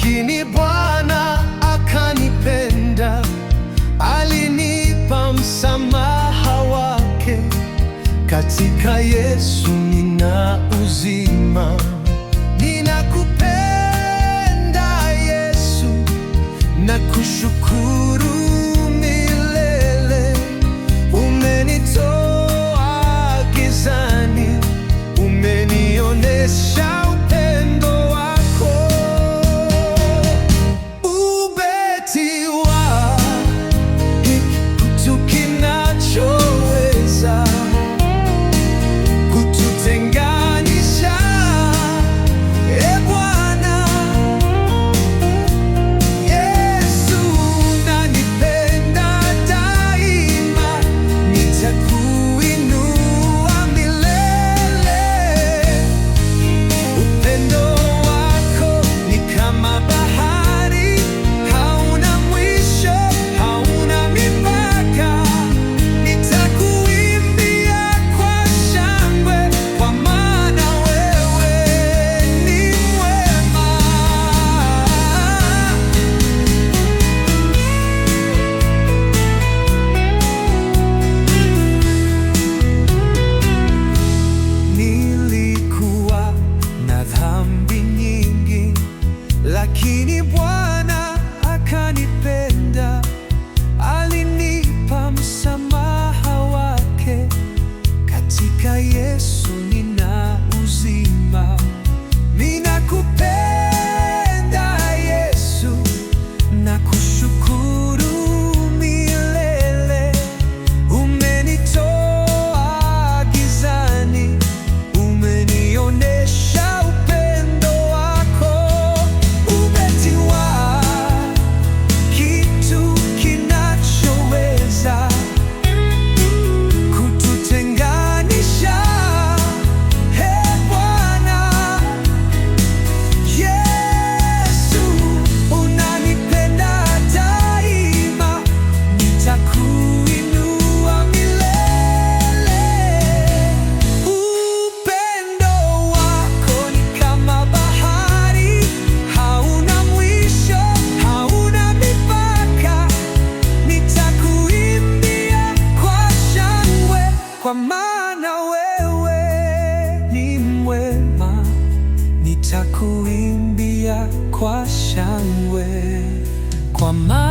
lakini Bwana akanipenda, alinipa msamaha wake. Katika Yesu nina uzima. Ninakupenda Yesu, nakushukuru milele. Umenitoa gizani, umenionesha upendo wako. Umetiwa kitu kinachoweza kututenganisha. E Bwana Yesu, unanipenda daima, nitakuinua milele. Upendo wako ni kama bahari, hauna mwisho, hauna mipaka. Nitakuimbia kwa shangwe, kwa maana wewe ni mwema. Nilikuwa na dhambi nyingi, lakini Bwana akanipenda, alinipa msamaha wake. Katika Yesu nina uzima. Ninakupenda Yesu, nakushukuru milele. Umenitoa gizani, umenionesha upendo wako. Umetiwa kitu kinachoweza kututenganisha. He Bwana Yesu, unanipenda daima, nitakuinua milele. Upendo wako ni kama bahari, hauna mwisho, hauna mipaka. Nitakuimbia kwa shangwe, kwa maana wewe ni mwema. Nitakuimbia kwa shangwe, kwa maana